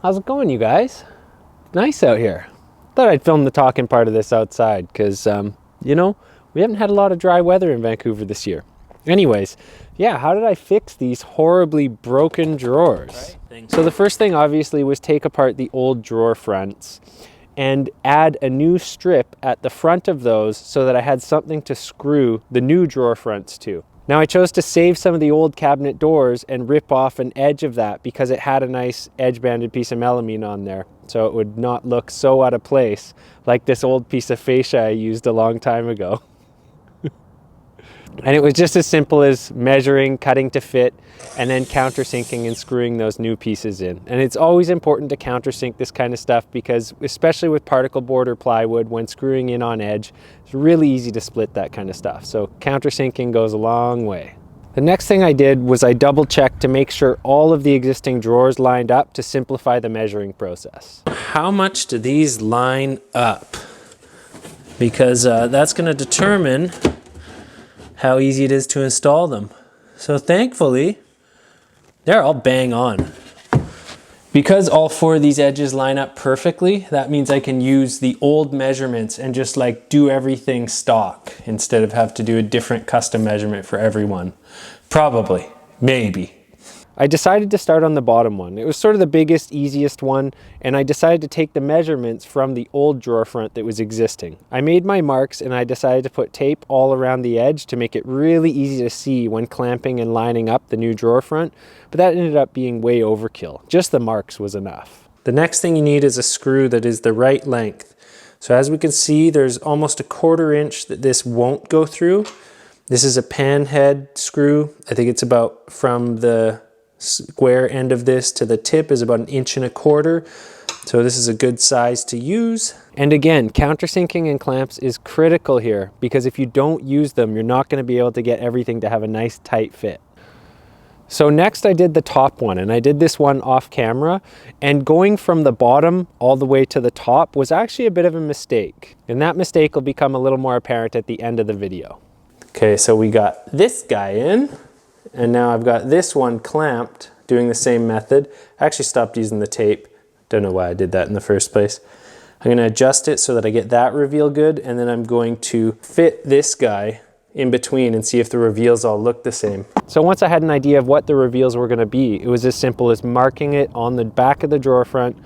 How's it going, you guys? Nice out here. Thought I'd film the talking part of this outside because, you know, we haven't had a lot of dry weather in Vancouver this year. Anyways, yeah, how did I fix these horribly broken drawers? So the first thing obviously was take apart the old drawer fronts and add a new strip at the front of those so that I had something to screw the new drawer fronts to. Now I chose to save some of the old cabinet doors and rip off an edge of that because it had a nice edge banded piece of melamine on there, so it would not look so out of place like this old piece of fascia I used a long time ago. And it was just as simple as measuring, cutting to fit, and then countersinking and screwing those new pieces in. And it's always important to countersink this kind of stuff because, especially with particle board or plywood, when screwing in on edge, it's really easy to split that kind of stuff. So countersinking goes a long way. The next thing I did was I double checked to make sure all of the existing drawers lined up to simplify the measuring process. How much do these line up? Because that's going to determine how easy it is to install them. So thankfully, they're all bang on. Because all four of these edges line up perfectly, that means I can use the old measurements and just like do everything stock instead of have to do a different custom measurement for everyone. Probably, maybe. I decided to start on the bottom one. It was sort of the biggest, easiest one, and I decided to take the measurements from the old drawer front that was existing. I made my marks and I decided to put tape all around the edge to make it really easy to see when clamping and lining up the new drawer front, but that ended up being way overkill. Just the marks was enough. The next thing you need is a screw that is the right length. So as we can see, there's almost a 1/4 inch that this won't go through. This is a pan head screw. I think it's about from the square end of this to the tip is about 1.25 inches. So this is a good size to use. And again, countersinking and clamps is critical here because if you don't use them, you're not going to be able to get everything to have a nice tight fit. So next I did the top one, and I did this one off camera, and going from the bottom all the way to the top was actually a bit of a mistake. And that mistake will become a little more apparent at the end of the video. Okay, so we got this guy in. And now I've got this one clamped, doing the same method. I actually stopped using the tape. Don't know why I did that in the first place. I'm going to adjust it so that I get that reveal good, and then I'm going to fit this guy in between and see if the reveals all look the same. So once I had an idea of what the reveals were going to be, it was as simple as marking it on the back of the drawer front,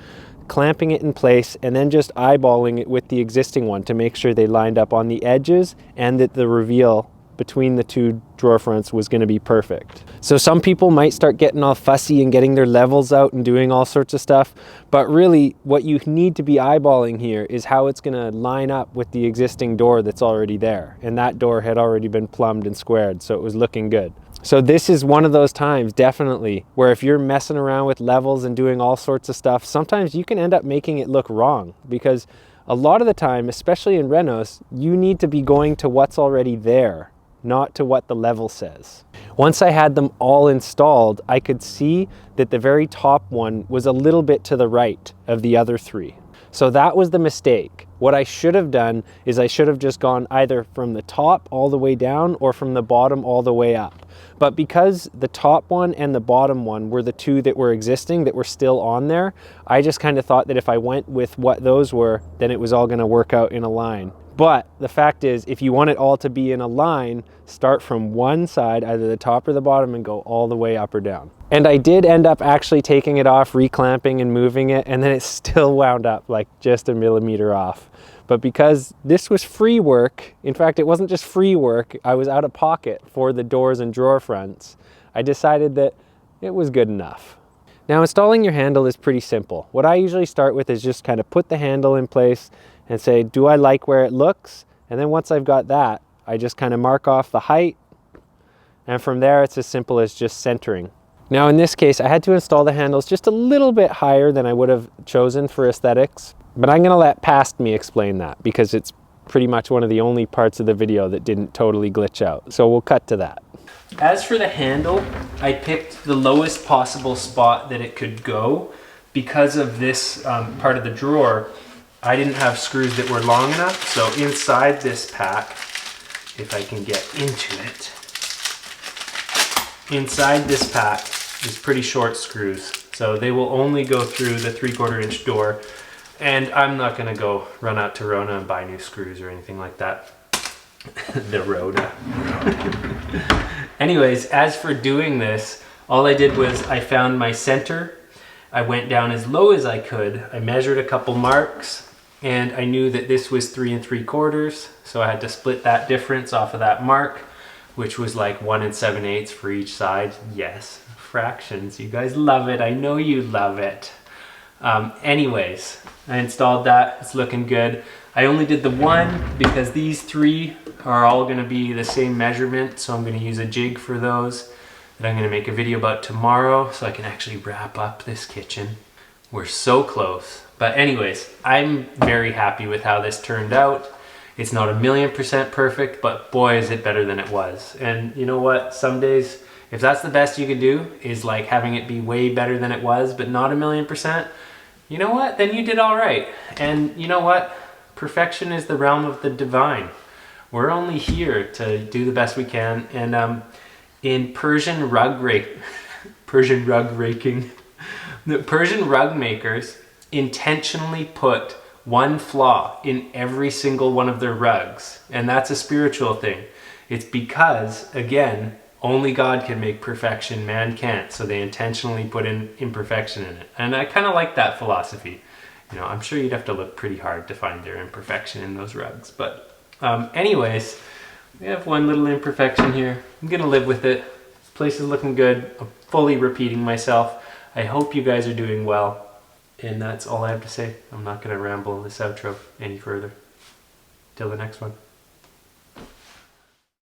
clamping it in place, and then just eyeballing it with the existing one to make sure they lined up on the edges and that the reveal between the two drawer fronts was going to be perfect. So some people might start getting all fussy and getting their levels out and doing all sorts of stuff, but really what you need to be eyeballing here is how it's going to line up with the existing door that's already there. And that door had already been plumbed and squared, so it was looking good. So this is one of those times, definitely, where if you're messing around with levels and doing all sorts of stuff, sometimes you can end up making it look wrong, because a lot of the time, especially in renos, you need to be going to what's already there, not to what the level says. Once I had them all installed, I could see that the very top one was a little bit to the right of the other three. So that was the mistake. What I should have done is I should have just gone either from the top all the way down or from the bottom all the way up. But because the top one and the bottom one were the two that were existing, that were still on there, I just kind of thought that if I went with what those were, then it was all going to work out in a line. But the fact is, if you want it all to be in a line, start from one side, either the top or the bottom, and go all the way up or down. And I did end up actually taking it off, reclamping and moving it, and then it still wound up like just 1 millimeter off. But because this was free work, in fact, it wasn't just free work, I was out of pocket for the doors and drawer fronts, I decided that it was good enough. Now, installing your handle is pretty simple. What I usually start with is just kind of put the handle in place and say, do I like where it looks? And then once I've got that, I just kind of mark off the height. And from there, it's as simple as just centering. Now, in this case, I had to install the handles just a little bit higher than I would have chosen for aesthetics. But I'm going to let past me explain that because it's pretty much one of the only parts of the video that didn't totally glitch out. So we'll cut to that. As for the handle, I picked the lowest possible spot that it could go. Because of this part of the drawer, I didn't have screws that were long enough, so inside this pack, if I can get into it, inside this pack is pretty short screws. So they will only go through the 3/4 inch door, and I'm not gonna go run out to Rona and buy new screws or anything like that. The Rona. Anyways, as for doing this, all I did was I found my center. I went down as low as I could. I measured a couple marks, and I knew that this was 3 3/4, so I had to split that difference off of that mark, which was like 1 7/8 for each side. Yes, fractions. You guys love it. I know you love it. Anyways, I installed that. It's looking good. I only did the one because these 3 are all going to be the same measurement, so I'm going to use a jig for those that I'm going to make a video about tomorrow so I can actually wrap up this kitchen. We're so close. But anyways, I'm very happy with how this turned out. It's not 1,000,000% perfect, but boy is it better than it was. And you know what? Some days, if that's the best you can do, is like having it be way better than it was, but not 1,000,000%, you know what? Then you did all right. And you know what? Perfection is the realm of the divine. We're only here to do the best we can. And in Persian rug raking, the Persian rug makers intentionally put one flaw in every single one of their rugs. And that's a spiritual thing. It's because, again, only God can make perfection, man can't. So they intentionally put in imperfection in it. And I kind of like that philosophy. You know, I'm sure you'd have to look pretty hard to find their imperfection in those rugs. But anyways, we have one little imperfection here. I'm gonna live with it. This place is looking good. I'm fully repeating myself. I hope you guys are doing well. And that's all I have to say. I'm not gonna ramble this outro any further. Till the next one.